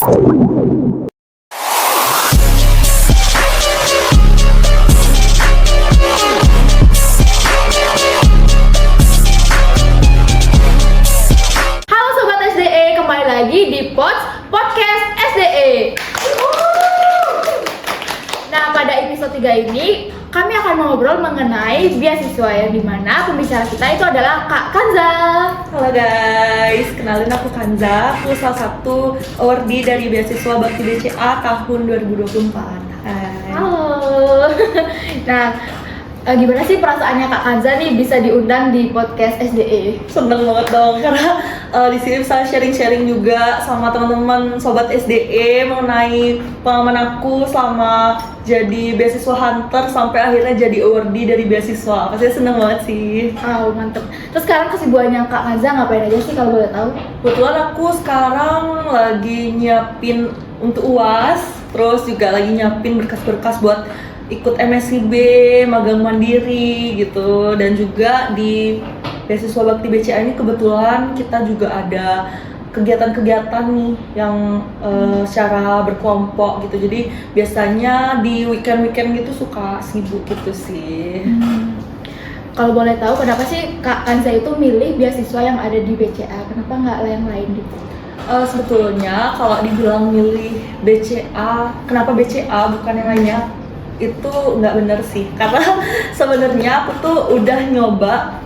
Halo Sobat SDE, kembali lagi di Podcast SDE. Nah, pada episode 3 ini kami akan mengobrol mengenai beasiswa yang dimana pembicara kita itu adalah Kak Kanza. Halo guys, kenalin aku Kanza, aku salah satu awardee dari beasiswa Bakti BCA tahun 2024. Hai. Halo. Nah, gimana sih perasaannya Kak Kanza nih bisa diundang di Podcast SDE? Seneng banget dong karena di sini bisa sharing-sharing juga sama teman-teman sobat SDE mengenai pengalaman aku selama jadi beasiswa hunter sampai akhirnya jadi awardee dari beasiswa. Pasti seneng banget sih. Oh, mantep. Terus sekarang kesibukannya Kak Kanza ngapain aja sih kalau boleh tahu? Kebetulan aku sekarang lagi nyiapin untuk UAS, terus juga lagi nyiapin berkas-berkas buat ikut MSIB, magang mandiri gitu. Dan juga di beasiswa Bakti BCA ini kebetulan kita juga ada kegiatan-kegiatan nih yang secara berkelompok gitu. Jadi biasanya di weekend-weekend gitu suka sibuk gitu sih. Kalau boleh tahu kenapa sih Kak Kanza itu milih beasiswa yang ada di BCA? Kenapa nggak yang lain gitu? Sebetulnya kalau dibilang milih BCA, kenapa BCA bukan yang lainnya? Itu nggak bener sih, karena sebenarnya aku tuh udah nyoba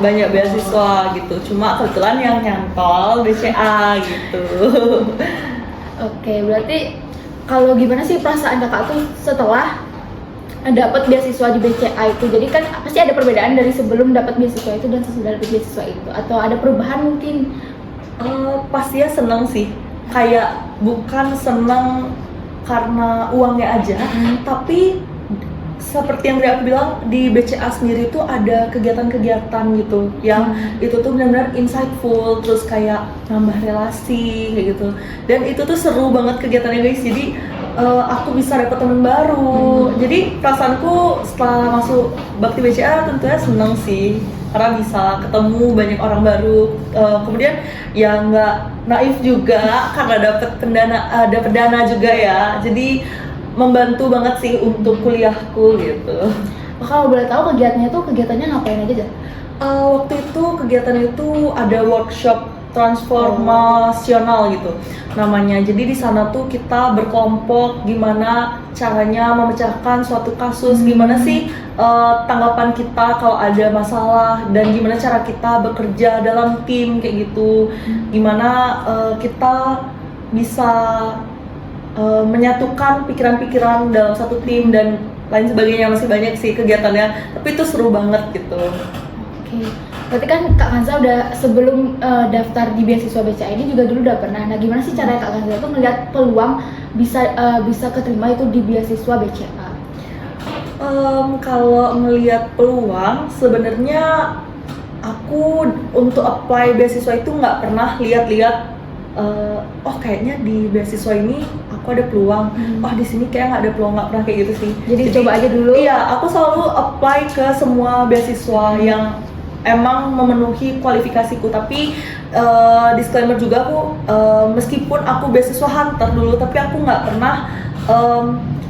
banyak beasiswa gitu, cuma kebetulan yang nyantol BCA gitu. Oke, berarti kalau gimana sih perasaan kakak tuh setelah dapat beasiswa di BCA itu? Jadi kan pasti ada perbedaan dari sebelum dapat beasiswa itu dan sesudah dapat beasiswa itu, atau ada perubahan mungkin? Pastinya seneng sih, kayak bukan seneng karena uangnya aja, tapi seperti yang tadi aku bilang, di BCA sendiri tuh ada kegiatan-kegiatan gitu yang itu tuh benar-benar insightful, terus kayak nambah relasi kayak gitu. Dan itu tuh seru banget kegiatannya guys. Jadi aku bisa dapet teman baru. Jadi perasaanku setelah masuk Bakti BCA tentunya seneng sih, karena bisa ketemu banyak orang baru. Kemudian ya nggak naif juga karena dapet dana juga ya. Jadi membantu banget sih untuk kuliahku gitu. Kalau boleh tahu kegiatannya ngapain aja Jan? Waktu itu kegiatan itu ada workshop transformasional gitu namanya. Jadi di sana tuh kita berkelompok gimana caranya memecahkan suatu kasus, gimana sih tanggapan kita kalau ada masalah, dan gimana cara kita bekerja dalam tim kayak gitu. Gimana kita bisa menyatukan pikiran-pikiran dalam satu tim dan lain sebagainya. Masih banyak sih kegiatannya, tapi itu seru banget gitu. Oke, berarti kan Kak Kanza udah sebelum daftar di beasiswa BCA ini juga dulu udah pernah. Nah, gimana sih cara Kak Kanza itu melihat peluang bisa keterima itu di beasiswa BCA? Kalau melihat peluang, sebenarnya aku untuk apply beasiswa itu nggak pernah lihat-lihat oh kayaknya di beasiswa ini aku ada peluang, oh di sini kayak nggak ada peluang, nggak pernah kayak gitu sih. Jadi coba aja dulu. Iya, aku selalu apply ke semua beasiswa yang emang memenuhi kualifikasiku. Tapi disclaimer juga, aku meskipun aku beasiswa hunter dulu, tapi aku nggak pernah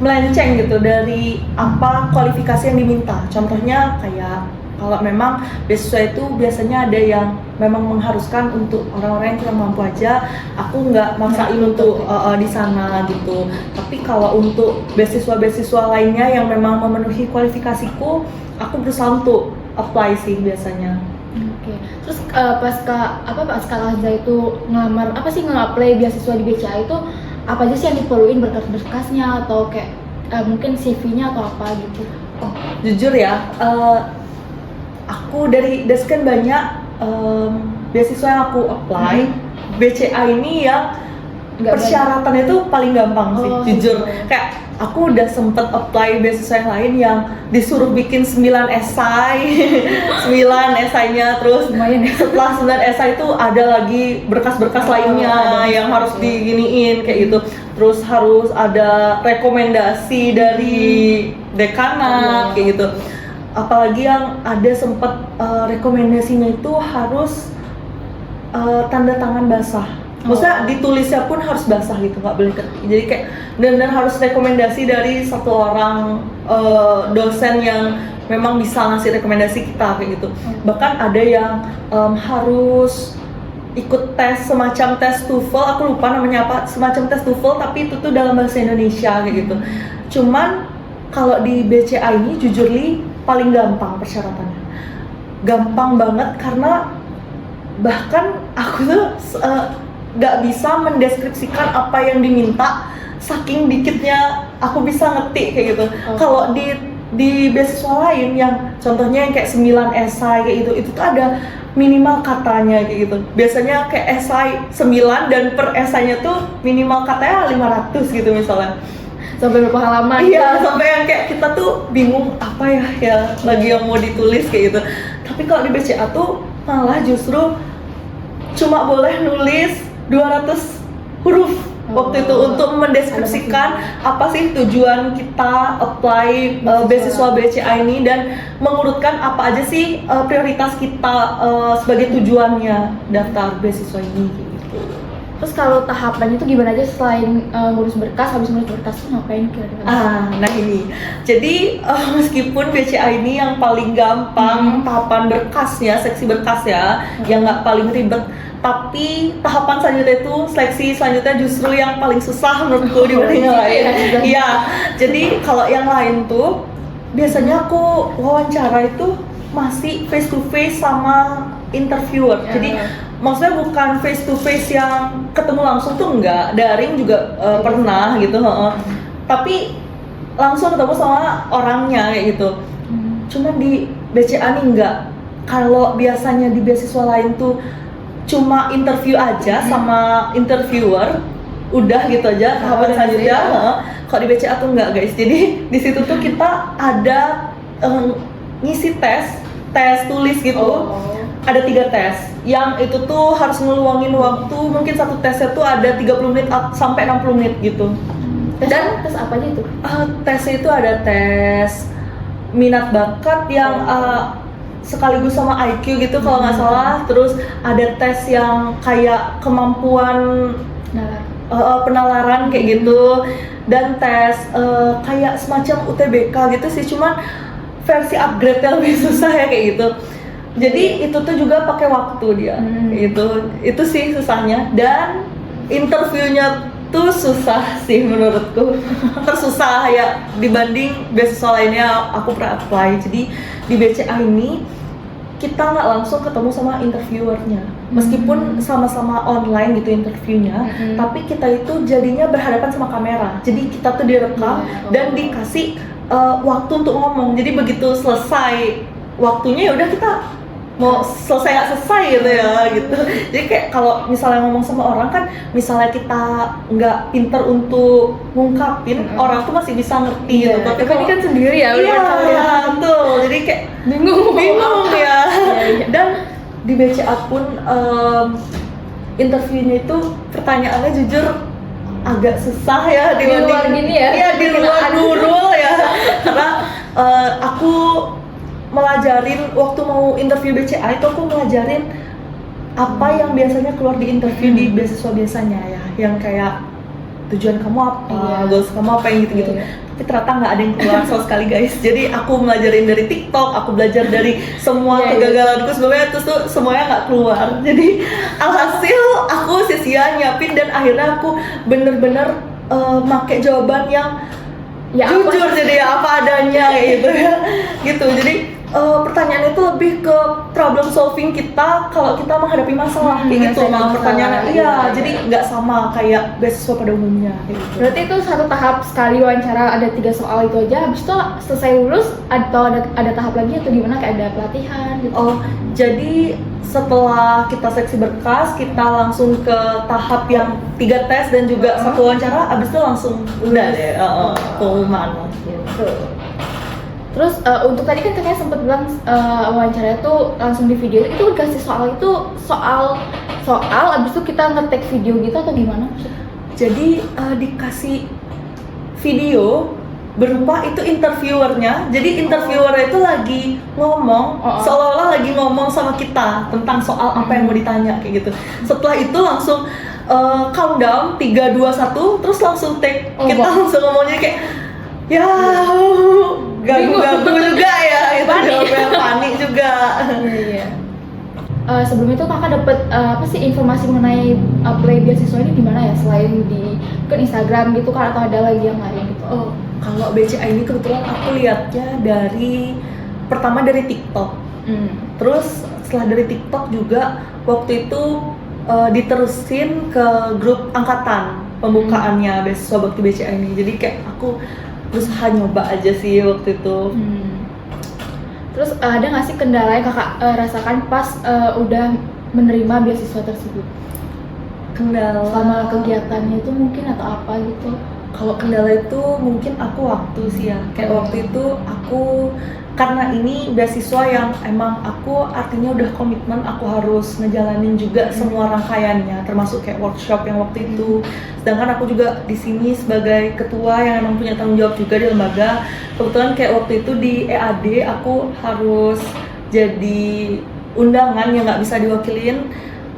melenceng gitu dari apa kualifikasi yang diminta. Contohnya kayak kalau memang beasiswa itu biasanya ada yang memang mengharuskan untuk orang-orang yang kurang mampu aja, aku nggak maksain untuk di sana gitu. Tapi kalau untuk beasiswa-beasiswa lainnya yang memang memenuhi kualifikasiku, aku berusaha untuk apply sih biasanya. Oke. Terus pas Kak Kanza itu nge-apply beasiswa di BCA itu apa aja sih yang diperluin, berkas-berkasnya atau kayak mungkin CV-nya atau apa gitu? Oh, jujur ya, aku dari sekian banyak beasiswa yang aku apply, BCA ini yang persyaratannya itu paling gampang sih, jujur. Kayak aku udah sempet apply beasiswa yang lain yang disuruh bikin 9 esai, 9 esainya, terus setelah 9 esai itu ada lagi berkas-berkas lainnya yang harus diginiin kayak gitu. Terus harus ada rekomendasi dari dekanat kayak gitu. Apalagi yang ada sempat rekomendasinya itu harus tanda tangan basah. Maksudnya ditulisnya pun harus basah gitu, nggak boleh ketik. Jadi kayak benar-benar harus rekomendasi dari satu orang dosen yang memang bisa ngasih rekomendasi kita kayak gitu. Bahkan ada yang harus ikut tes semacam tes TOEFL, aku lupa namanya apa, semacam tes TOEFL tapi itu tuh dalam bahasa Indonesia kayak gitu. Cuman kalau di BCA ini jujur li paling gampang persyaratannya. Gampang banget karena bahkan aku tuh gak bisa mendeskripsikan apa yang diminta, saking dikitnya aku bisa ngetik kayak gitu. Kalau di beasiswa lain yang contohnya yang kayak 9 esai kayak gitu, itu tuh ada minimal katanya kayak gitu. Biasanya kayak esai 9 dan per esainya tuh minimal katanya 500 gitu misalnya. Sampai berapa halaman? Iya, sampai yang kayak kita tuh bingung apa ya lagi yang mau ditulis kayak gitu. Tapi kalau di BCA tuh malah justru cuma boleh nulis 200 huruf waktu itu untuk mendeskripsikan apa sih tujuan kita apply beasiswa BCA ini dan mengurutkan apa aja sih prioritas kita sebagai tujuannya daftar beasiswa ini gitu. Terus kalau tahapannya itu gimana aja selain ngurus berkas, habis ngurus berkas tuh ngapain kira-kira? Nah ini, jadi meskipun BCA ini yang paling gampang tahapan berkasnya, seksi berkas ya, yang nggak paling ribet, tapi tahapan selanjutnya itu seleksi selanjutnya justru yang paling susah menurutku dibanding yang lain. Iya, jadi kalau yang lain tuh biasanya aku wawancara itu masih face to face sama interviewer. Jadi maksudnya bukan face to face yang ketemu langsung tuh enggak, daring juga pernah gitu, tapi langsung ketemu sama orangnya kayak gitu. Cuma di BCA nih enggak. Kalau biasanya di beasiswa lain tuh cuma interview aja sama interviewer, udah gitu aja tahapan selanjutnya. Kalau di BCA tuh enggak guys. Jadi di situ tuh kita ada ngisi tes tulis gitu. Ada 3 tes, yang itu tuh harus ngeluangin waktu, mungkin satu tesnya tuh ada 30 menit sampai 60 menit gitu. Dan tes apa aja itu? Tesnya itu ada tes minat bakat yang sekaligus sama IQ gitu kalau nggak salah. Terus ada tes yang kayak kemampuan penalaran kayak gitu, dan tes kayak semacam UTBK gitu sih, cuman versi upgrade yang lebih susah ya kayak gitu. Jadi itu tuh juga pakai waktu dia, itu sih susahnya. Dan interviewnya tuh susah sih menurutku, tersusah ya dibanding beasiswa lainnya aku pernah apply. Jadi di BCA ini kita nggak langsung ketemu sama interviewernya, meskipun sama-sama online gitu interviewnya, tapi kita itu jadinya berhadapan sama kamera. Jadi kita tuh direkam dan dikasih waktu untuk ngomong. Jadi begitu selesai waktunya ya udah kita mau selesai nggak selesai gitu ya gitu. Jadi kayak kalau misalnya ngomong sama orang kan, misalnya kita nggak pinter untuk ngungkapin, orang tuh masih bisa ngerti gitu. Tapi ini kan sendiri ya. Iya, betul. Jadi kayak bingung ya. Dan di BCA pun interviewnya itu pertanyaannya jujur agak susah ya dibanding luar gini ya. Iya, di luar gurul ya. Karena aku melajarin waktu mau interview BCA itu, aku melajarin apa yang biasanya keluar di interview di beasiswa biasanya ya, yang kayak tujuan kamu apa, goals kamu apa, yang gitu-gitu. Tapi ternyata nggak ada yang keluar sama sekali guys. Jadi aku melajarin dari TikTok, aku belajar dari semua kegagalanku sebelumnya, terus tuh semuanya nggak keluar. Jadi alhasil aku sia-sia nyiapin, dan akhirnya aku bener-bener make jawaban yang jujur, jadi ya apa adanya kayak gitu ya. Gitu. Jadi pertanyaan itu lebih ke problem solving kita kalau kita menghadapi masalah kayak gitu. Pertanyaan jadi nggak sama kayak beasiswa pada umumnya kayak gitu. Berarti itu satu tahap sekali wawancara ada 3 soal itu aja, habis itu selesai lulus atau ada tahap lagi atau gimana, kayak ada pelatihan gitu? Jadi setelah kita seksi berkas, kita langsung ke tahap yang 3 tes dan juga 1 wawancara, habis itu langsung udah deh pengumuman gitu. Terus untuk tadi kan katanya sempat bilang wawancara itu langsung di video, itu dikasih soal itu soal abis itu kita nge-tag video gitu atau gimana? Jadi dikasih video berupa itu interviewernya. Jadi interviewernya itu lagi ngomong seolah-olah lagi ngomong sama kita tentang soal apa yang mau ditanya kayak gitu. Setelah itu langsung countdown 3, 2, 1 terus langsung take. Oh, Kita wah. langsung ngomongnya kayak ya gagu-gagu juga ya, itu Panik. jawabnya panik juga. Iya. Sebelum itu kakak dapat apa sih informasi mengenai apply beasiswa ini di mana ya, selain di mungkin Instagram gitu kan, atau ada lagi yang lain gitu? Oh, kalau BCA ini kebetulan aku lihatnya pertama dari TikTok. Terus setelah dari TikTok juga waktu itu diterusin ke grup angkatan pembukaannya beasiswa bakti BCA ini. Jadi kayak aku berusaha nyoba aja sih waktu itu. Terus ada nggak sih kendala yang kakak rasakan pas udah menerima beasiswa tersebut? Kendala Selama kegiatannya itu mungkin atau apa gitu? kalau kendala itu mungkin aku waktu sih ya. Kayak waktu itu aku karena ini beasiswa yang emang aku artinya udah komitmen, aku harus ngejalanin juga semua rangkaiannya, termasuk kayak workshop yang waktu itu. Sedangkan aku juga di sini sebagai ketua yang emang punya tanggung jawab juga di lembaga. Kebetulan kayak waktu itu di EAD aku harus jadi undangan yang nggak bisa diwakilin.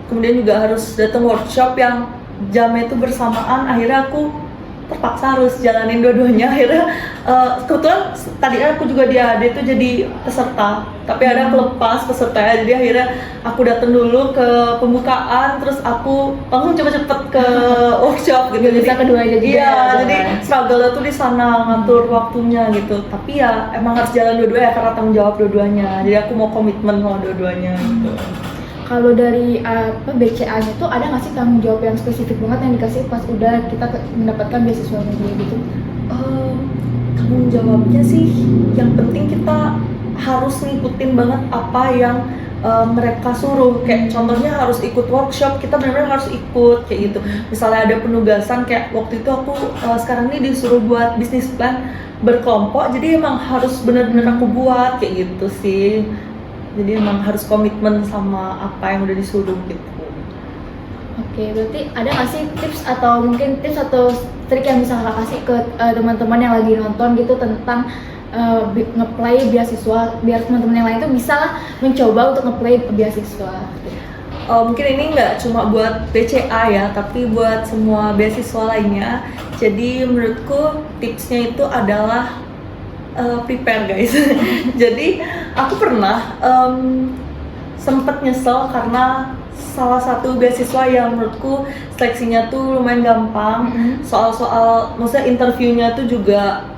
Kemudian juga harus datang workshop yang jamnya itu bersamaan. Akhirnya aku terpaksa harus jalanin dua-duanya. Akhirnya kebetulan tadinya aku juga di AD itu jadi peserta, tapi ada aku lepas pesertanya, jadi akhirnya aku datang dulu ke pembukaan, terus aku langsung cepet-cepet ke workshop gitu. Bisa keduanya juga. Iya, ya, jadi struggle tuh di sana ngatur waktunya gitu. Tapi ya emang harus jalan dua-duanya karena tanggung jawab dua-duanya. Jadi aku mau komitmen sama dua-duanya gitu. Kalau dari BCA-nya tuh ada nggak sih tanggung jawab yang spesifik banget yang dikasih pas udah kita mendapatkan beasiswanya dia gitu? Tanggung jawabnya sih yang penting kita harus ngikutin banget apa yang mereka suruh. Kayak contohnya harus ikut workshop, kita benar-benar harus ikut kayak gitu. Misalnya ada penugasan kayak waktu itu aku sekarang ini disuruh buat bisnis plan berkelompok, jadi emang harus benar-benar aku buat kayak gitu sih. Jadi emang harus komitmen sama apa yang udah disuruh gitu. Oke, berarti ada nggak sih tips atau mungkin tips atau trik yang bisa kakak kasih ke teman-teman yang lagi nonton gitu tentang nge-play beasiswa, biar teman-teman yang lain tuh bisa lah mencoba untuk nge-play beasiswa? Mungkin ini nggak cuma buat BCA ya, tapi buat semua beasiswa lainnya. Jadi menurutku tipsnya itu adalah prepare guys. Jadi aku pernah sempet nyesel karena salah satu beasiswa yang menurutku seleksinya tuh lumayan gampang. Soal-soal, maksudnya interviewnya tuh juga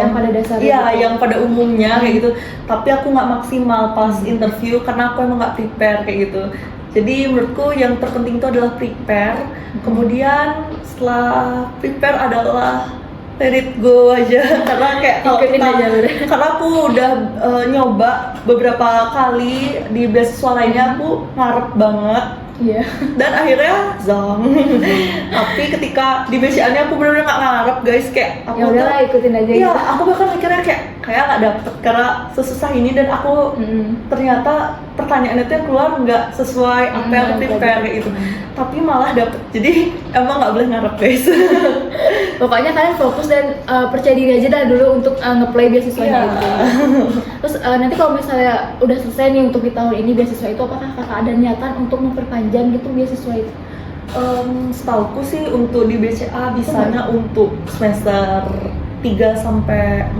Yang pada dasarnya iya, gitu. yang pada umumnya kayak gitu. Tapi aku nggak maksimal pas interview karena aku emang nggak prepare kayak gitu. Jadi menurutku yang terpenting itu adalah prepare. Kemudian setelah prepare adalah let it go aja. Karena kayak kalau Ikutin kita, aja udah. karena aku udah nyoba beberapa kali di beasiswa lainnya, aku ngarep banget Iya. dan akhirnya zong. Tapi ketika di BCA-nya aku benar-benar nggak ngarep guys, kayak aku Ya udahlah, ikutin aja iya, gitu. aku bahkan mikirnya kayak nggak dapet karena sesusah ini, dan aku ternyata pertanyaannya tuh yang keluar nggak sesuai apa yang aku prepare kayak gitu. Tapi malah dapet, jadi emang nggak boleh ngarep guys. Pokoknya kalian fokus dan percaya diri aja dah dulu untuk nge-play beasiswanya Iya. itu. Terus nanti kalau misalnya udah selesai nih untuk di tahun ini beasiswa itu, apakah kakak ada niatan untuk memperpanjang gitu beasiswa itu? Setauku sih untuk di BCA bisanya untuk semester 3 sampai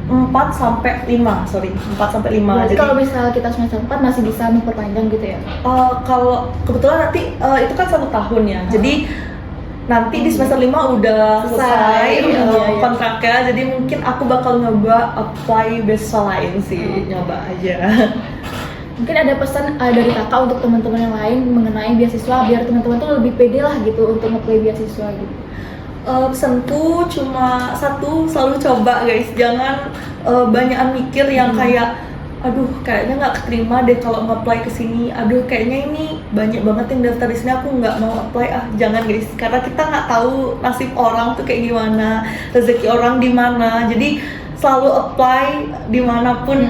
4 sampai 5, sorry 4 sampai 5. Berarti Jadi kalau misalnya kita semester 4 masih bisa memperpanjang gitu ya? kalau kebetulan nanti itu kan 1 tahun ya, jadi nanti di semester 5 udah selesai Iya. kontraknya. Jadi mungkin aku bakal nyoba apply beasiswa lain sih, nyoba aja. Mungkin ada pesan dari kakak untuk teman-teman yang lain mengenai beasiswa biar teman-teman tuh lebih pede lah gitu untuk nge-play beasiswa gitu. Pesanku cuma satu, selalu coba guys, jangan banyakan mikir yang kayak aduh kayaknya nggak keterima deh kalau nge-apply ke sini, aduh kayaknya ini banyak banget yang daftar di sini, aku nggak mau apply. Jangan guys, karena kita nggak tahu nasib orang tuh kayak gimana, rezeki orang di mana. Jadi selalu apply dimanapun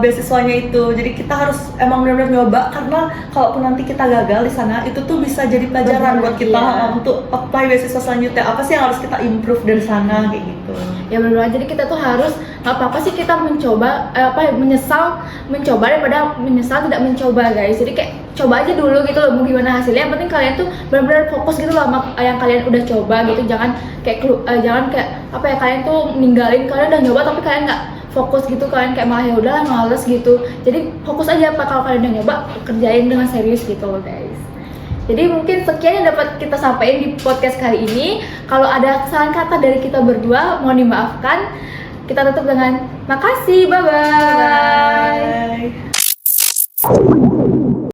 beasiswanya itu. Jadi kita harus emang benar-benar nyoba, karena kalaupun nanti kita gagal di sana, itu tuh bisa jadi pelajaran buat kita untuk apply beasiswa selanjutnya. Apa sih yang harus kita improve dari sana kayak gitu. Ya benar-benar, jadi kita tuh harus nggak apa-apa sih kita mencoba menyesal mencoba daripada menyesal tidak mencoba guys. Jadi kayak coba aja dulu gitu loh, mau gimana hasilnya, yang penting kalian tuh benar-benar fokus gitu loh sama yang kalian udah coba gitu. Jangan kayak apa ya, kalian tuh ninggalin, kalian udah nyoba tapi kalian nggak fokus gitu, kalian kayak malah ya udah males gitu. Jadi fokus aja apa kalau kalian udah nyoba, kerjain dengan serius gitu loh guys. Jadi mungkin sekian yang dapat kita sampaikan di podcast kali ini. Kalau ada kesalahan kata dari kita berdua, mohon dimaafkan. Kita tutup dengan makasih, bye-bye. Bye.